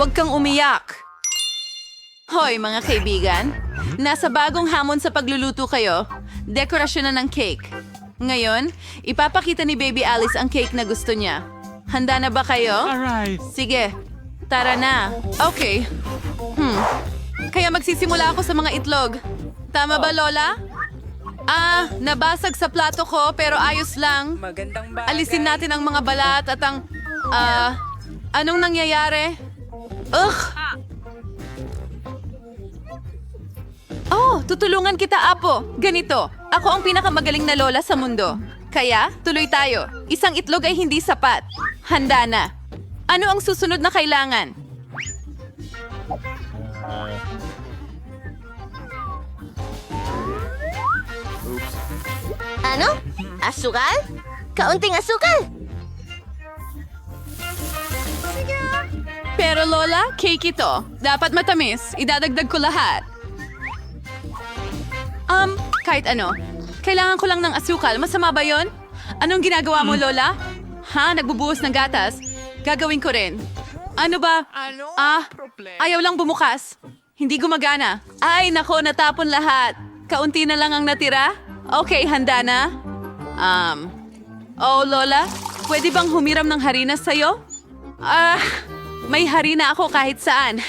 Huwag kang umiyak. Hoy, mga kaibigan. Nasa bagong hamon sa pagluluto kayo. Dekorasyon na ng cake. Ngayon, ipapakita ni Baby Alice ang cake na gusto niya. Handa na ba kayo? Alright. Sige, tara na. Okay. Kaya magsisimula ako sa mga itlog. Tama ba, Lola? Nabasag sa plato ko pero ayos lang. Magandang bagay. Alisin natin ang mga balat at ang... anong nangyayari? Ugh! Oh, tutulungan kita, Apo. Ganito, ako ang pinakamagaling na lola sa mundo. Kaya, tuloy tayo. Isang itlog ay hindi sapat. Handa na. Ano ang susunod na kailangan? Ano? Asukal? Kaunting asukal? Pero Lola, cake ito. Dapat matamis. Idadagdag ko lahat. Kahit ano. Kailangan ko lang ng asukal. Masama ba yon? Anong ginagawa mo, Lola? Ha? Nagbubuhos ng gatas? Gagawin ko rin. Ano ba? Ano? Problema. Ayaw lang bumukas. Hindi gumagana. Ay, nako, natapon lahat. Kaunti na lang ang natira. Okay, handa na? Oh, Lola, pwede bang humiram ng harina sa'yo? May harina ako kahit saan.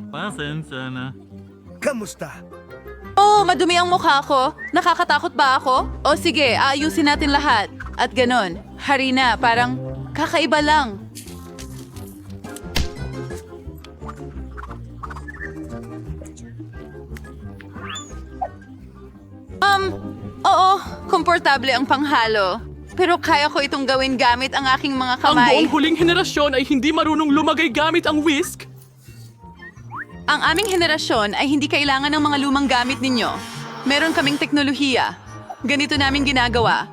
Pasensya na. Kamusta? Oh, madumi ang mukha ko. Nakakatakot ba ako? O sige, aayusin natin lahat. At ganon, harina, parang kakaiba lang. Oo, komportable ang panghalo. Pero kaya ko itong gawin gamit ang aking mga Ang kamay. buong huling henerasyon ay hindi marunong lumagay gamit ang whisk. Ang aming henerasyon ay hindi kailangan ng mga lumang gamit ninyo. Meron kaming teknolohiya. Ganito namin ginagawa.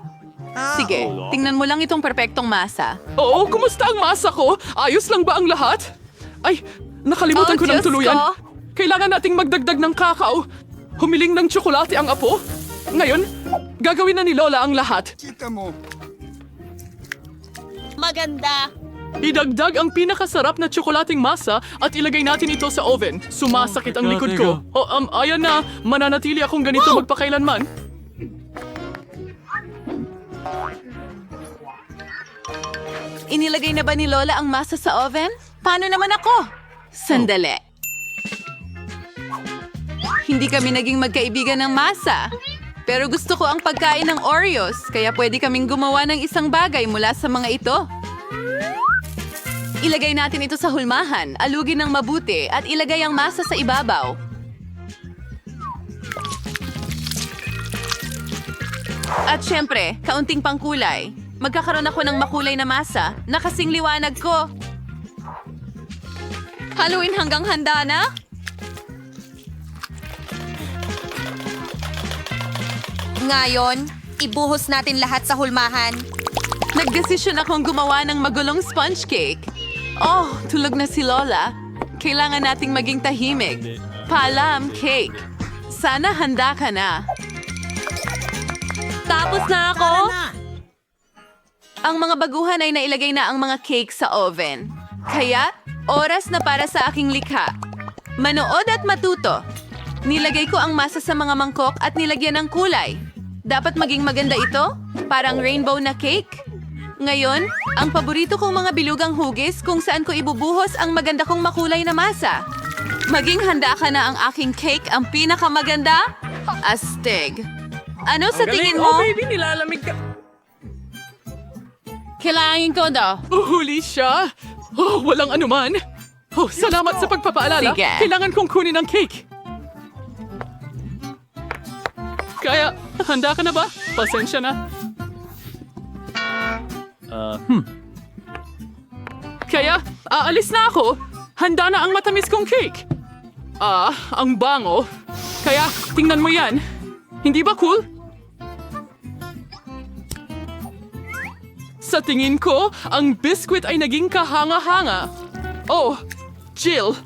Sige, tingnan mo lang itong perpektong masa. Oo, kumusta ang masa ko? Ayos lang ba ang lahat? Ay, nakalimutan Oh, ko ng Diyos tuluyan. ko. Kailangan nating magdagdag ng kakao. Humiling ng tsokolate ang apo. Ngayon, gagawin na ni Lola ang lahat. Kita mo. Maganda. Idagdag ang pinakasarap na tsokolating masa at ilagay natin ito sa oven. Sumasakit ang likod ko. Ayan na. Mananatili akong ganito magpakailanman. Inilagay na ba ni Lola ang masa sa oven? Paano naman ako? Sandali. Hindi kami naging magkaibigan ng masa. Pero gusto ko ang pagkain ng Oreos, kaya pwede kaming gumawa ng isang bagay mula sa mga ito. Ilagay natin ito sa hulmahan, alugin ng mabuti, at ilagay ang masa sa ibabaw. At syempre, kaunting pangkulay. Magkakaroon ako ng makulay na masa na kasing liwanag ko. Haluin hanggang handa na? Ngayon, ibuhos natin lahat sa hulmahan. Nagdesisyon akong gumawa ng magulong sponge cake. Oh, tulog na si Lola. Kailangan nating maging tahimik. Paalam, cake. Sana handa ka na. Tapos na ako? Ang mga baguhan ay nailagay na ang mga cake sa oven. Kaya, oras na para sa aking likha. Manood at matuto. Nilagay ko ang masa sa mga mangkok at nilagyan ng kulay. Dapat maging maganda ito, parang rainbow na cake. Ngayon, ang paborito kong mga bilugang hugis kung saan ko ibubuhos ang maganda kong makulay na masa. Maging handa ka na ang aking cake ang pinakamaganda? Astig. Ano sa tingin mo? Oh, baby, nilalamig ka. Kailangan ko daw. Huli siya. Oh, walang anuman. Oh, salamat sa pagpapaalala. Sige. Kailangan kong kunin ang cake. Kaya, handa ka na ba? Pasensya na. Kaya, aalis na ako. Handa na ang matamis kong cake. Ang bango. Kaya, tingnan mo yan. Hindi ba cool? Sa tingin ko, ang biskwit ay naging kahanga-hanga. Oh, Jill,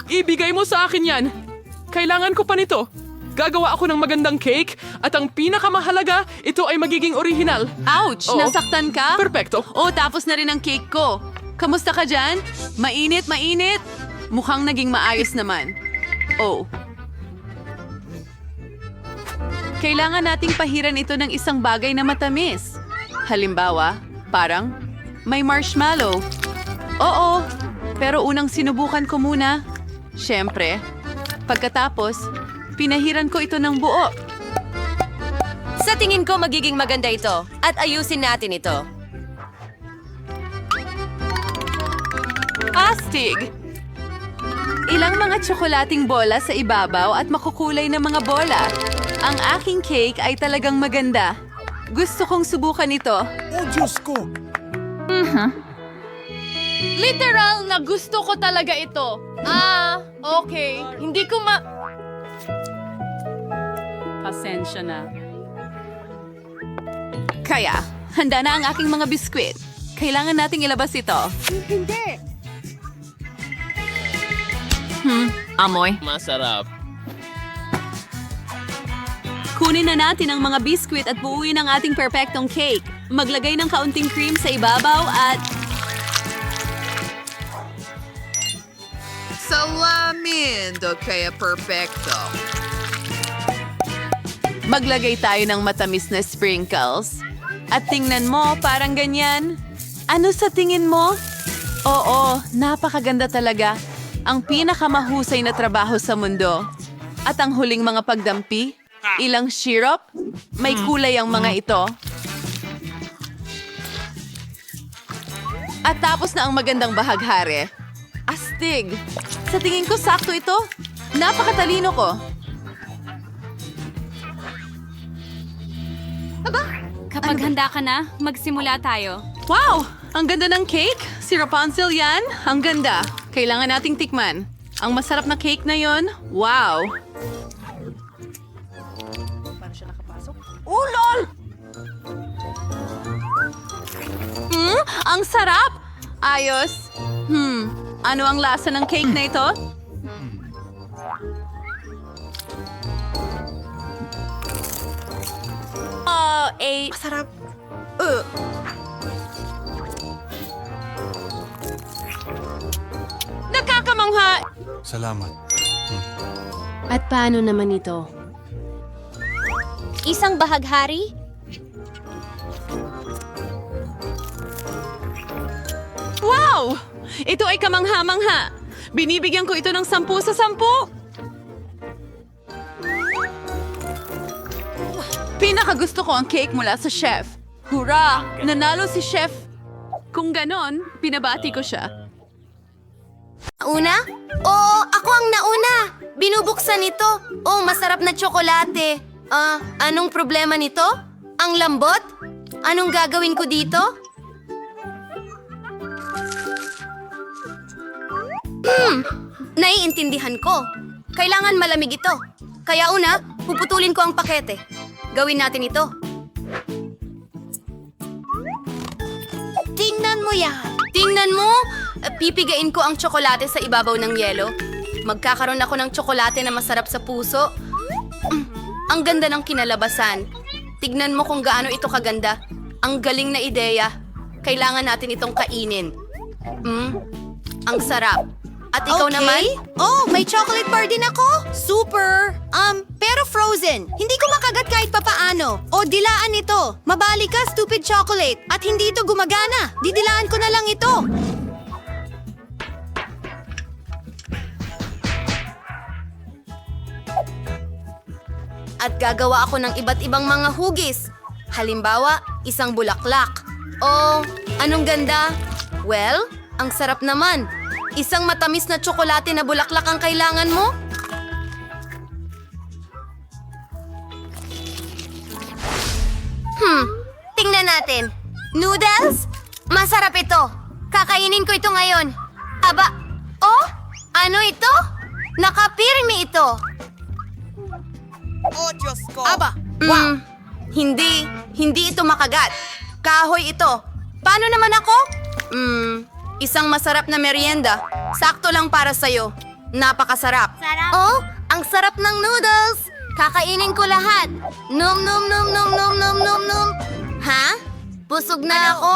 ibigay mo sa akin yan. Kailangan ko pa nito. Gagawa ako ng magandang cake at ang pinakamahalaga, ito ay magiging original. Ouch! Oo. Nasaktan ka? Perpekto. Oh, tapos na rin ang cake ko. Kamusta ka dyan? Mainit, mainit? Mukhang naging maayos naman. Oh. Kailangan nating pahiran ito ng isang bagay na matamis. Halimbawa, parang may marshmallow. Oo, pero unang sinubukan ko muna. Siyempre, pagkatapos, pinahiran ko ito ng buo. Sa tingin ko magiging maganda ito at ayusin natin ito. Astig! Ilang mga tsokolating bola sa ibabaw at makukulay na mga bola. Ang aking cake ay talagang maganda. Gusto kong subukan ito. Oh, Diyos ko! Literal na gusto ko talaga ito. Okay. Hindi ko Pasensya na. Kaya, handa na ang aking mga biskwit. Kailangan nating ilabas ito. Amoy. Masarap. Kunin na natin ang mga biskwit at buuin ang ating perfectong cake. Maglagay ng kaunting cream sa ibabaw at... Salamin do kaya perfecto. Maglagay tayo ng matamis na sprinkles. At tingnan mo, parang ganyan. Ano sa tingin mo? Oo, napakaganda talaga. Ang pinakamahusay na trabaho sa mundo. At ang huling mga pagdampi, ilang syrup, may kulay ang mga ito. At tapos na ang magandang bahaghari. Astig! Sa tingin ko, sakto ito. Napakatalino ko. Kapag handa ka na, magsimula tayo. Wow! Ang ganda ng cake! Si Rapunzel yan? Ang ganda. Kailangan nating tikman. Ang masarap na cake na yon. Wow! Ulol! Ang sarap! Ayos. Ano ang lasa ng cake na ito? Masarap. Nakakamangha! Salamat. At paano naman ito? Isang bahaghari? Wow! Ito ay kamangha-mangha. Binibigyan ko ito ng 10 sa 10. Pinakagusto ko ang cake mula sa chef. Hurra! Nanalo si chef. Kung ganon, pinabati ko siya. Una? Oo, ako ang nauna. Binubuksan ito. Oh, masarap na tsokolate. Anong problema nito? Ang lambot? Anong gagawin ko dito? Naiintindihan ko. Kailangan malamig ito. Kaya una, puputulin ko ang pakete. Gawin natin ito. Tingnan mo yan. Tingnan mo? Pipigain ko ang tsokolate sa ibabaw ng yelo. Magkakaroon ako ng tsokolate na masarap sa puso. Ang ganda ng kinalabasan. Tignan mo kung gaano ito kaganda. Ang galing na ideya. Kailangan natin itong kainin. Ang sarap. At ikaw naman? Oh, may chocolate bar din ako. Super! Pero frozen. Hindi ko makagat kahit papaano. O, dilaan ito. Mabali ka, stupid chocolate. At hindi ito gumagana. Didilaan ko na lang ito. At gagawa ako ng iba't ibang mga hugis. Halimbawa, isang bulaklak. Oh, anong ganda? Well, ang sarap naman. Isang matamis na tsokolate na bulaklak ang kailangan mo? Tingnan natin. Noodles? Masarap ito. Kakainin ko ito ngayon. Aba, oh? Ano ito? Nakapirmi ito. Oh, Diyos ko! Aba, hindi ito makagat. Kahoy ito. Paano naman ako? Isang masarap na merienda. Sakto lang para sa'yo. Napakasarap. Oh, ang sarap ng noodles. Kakainin ko lahat. Nom nom nom nom nom nom nom nom. Ha? Busog na ako?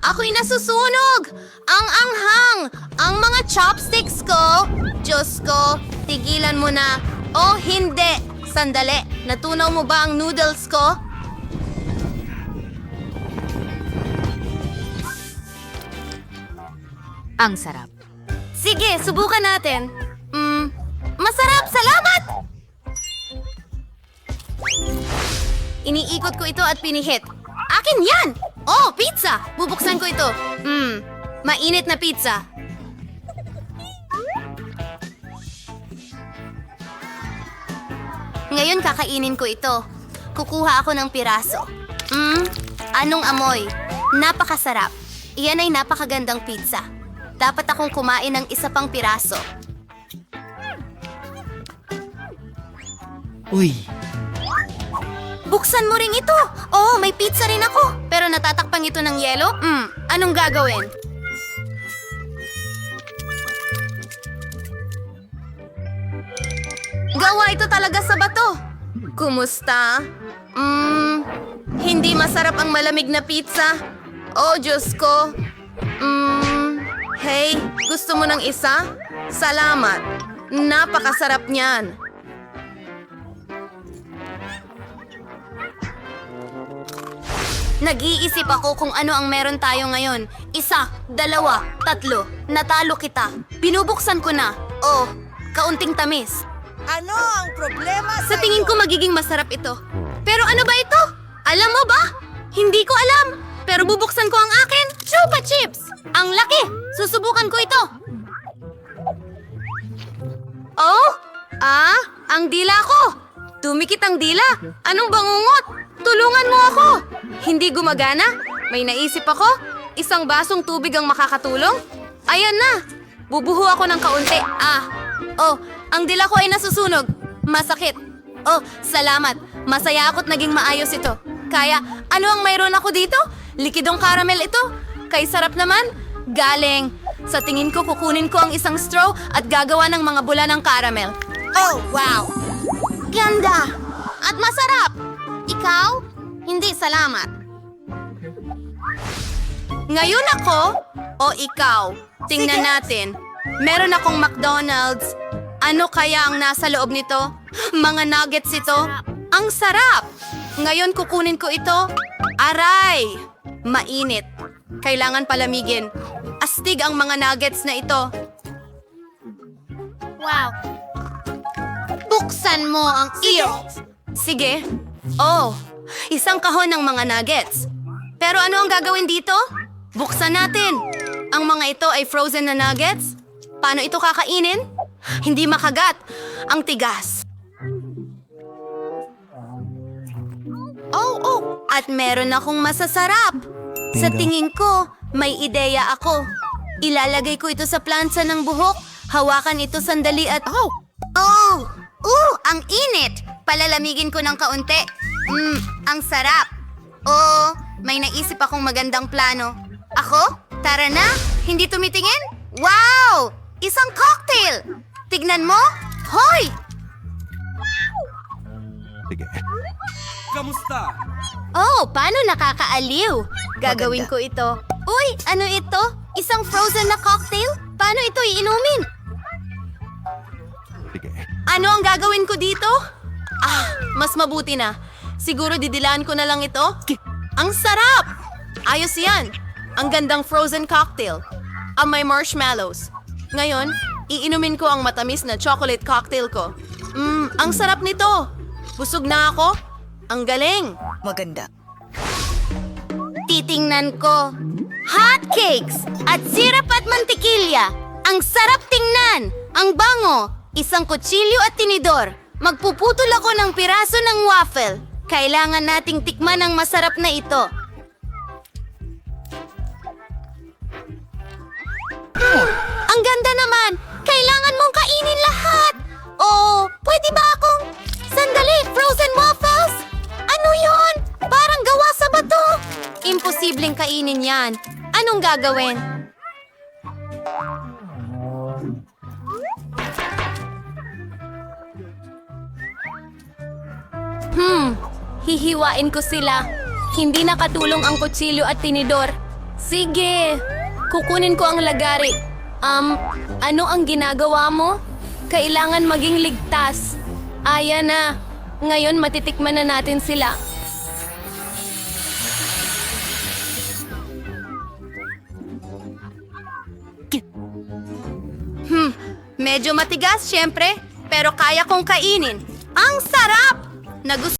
Ako'y nasusunog! Ang anghang! Ang mga chopsticks ko! Diyos ko, tigilan mo na. Oh, hindi! Sandali, natunaw mo ba ang noodles ko? Ang sarap. Sige, subukan natin. Masarap! Salamat! Iniikot ko ito at pinihit. Akin yan! Oh, pizza! Bubuksan ko ito. Mainit na pizza. Ngayon kakainin ko ito. Kukuha ako ng piraso. Anong amoy? Napakasarap. Iyan ay napakagandang pizza. Dapat akong kumain ng isa pang piraso. Uy, Buksan mo rin ito! Oh, may pizza rin ako! Pero natatakpan ito ng yelo? Anong gagawin? Gawa ito talaga sa bato! Kumusta? Hindi masarap ang malamig na pizza. Oh, Diyos ko. Hey, gusto mo ng isa? Salamat. Napakasarap niyan. Nag-iisip ako kung ano ang meron tayo ngayon. 1, 2, 3. Natalo kita. Binubuksan ko na. Oh, kaunting tamis. Ano ang problema Sa tingin ko magiging masarap ito. Pero ano ba ito? Alam mo ba? Hindi ko alam. Pero bubuksan ko ang akin. Chupa chips! Ang laki! Susubukan ko ito. Oh? Ang dila ko! Tumikit ang dila. Anong bangungot? Tulungan mo ako! Hindi gumagana? May naisip ako? Isang basong tubig ang makakatulong? Ayan na! Bubuho ako ng kaunti. Oh, ang dila ko ay nasusunog. Masakit. Oh, salamat. Masaya ako't naging maayos ito. Kaya, ano ang mayroon ako dito? Likidong caramel ito. Kay sarap naman. Galing. Sa tingin ko, kukunin ko ang isang straw at gagawa ng mga bula ng caramel. Oh, wow! Ganda! At masarap! Ikaw? Hindi, salamat. Ngayon ako o ikaw? Tingnan natin. Meron akong McDonald's. Ano kaya ang nasa loob nito? Mga nuggets ito. Ang sarap! Ngayon kukunin ko ito. Aray! Mainit. Kailangan palamigin. Astig ang mga nuggets na ito. Wow! Buksan mo ang iyo! Sige. Oh, isang kahon ng mga nuggets. Pero ano ang gagawin dito? Buksan natin. Ang mga ito ay frozen na nuggets. Paano ito kakainin? Hindi makagat. Ang tigas. Oh. At meron akong masasarap. Sa tingin ko, may ideya ako. Ilalagay ko ito sa plansa ng buhok. Hawakan ito sandali at... ang init! Palalamigin ko ng kaunti. Ang sarap. Oh, may naisip akong magandang plano. Ako? Tara na! Hindi tumitingin? Wow! Isang cocktail! Tignan mo! Hoy! kamusta? Oh, paano nakakaaliw? Gagawin ko ito. Uy, ano ito? Isang frozen na cocktail? Paano ito iinumin? Ano ang gagawin ko dito? Mas mabuti na. Siguro didilaan ko na lang ito. Ang sarap! Ayos yan. Ang gandang frozen cocktail. May marshmallows. Ngayon, iinumin ko ang matamis na chocolate cocktail ko. Ang sarap nito. Busog na ako. Ang galing. Maganda. Titingnan ko. Hot cakes at sirap at mantikilya. Ang sarap tingnan. Ang bango. Isang kutsilyo at tinidor. Magpuputol ako ng piraso ng waffle. Kailangan nating tikman ang masarap na ito. Ang ganda naman! Kailangan mong kainin lahat! Oh, pwede ba akong... Sandali! Frozen waffles! Ano yon? Parang gawa sa bato! Imposibleng kainin yan. Anong gagawin? Hihiwain ko sila. Hindi nakatulong ang kutsilyo at tinidor. Sige, kukunin ko ang lagari. Ano ang ginagawa mo? Kailangan maging ligtas. Ayan na. Ngayon matitikman na natin sila. Medyo matigas, syempre, pero kaya kong kainin. Ang sarap!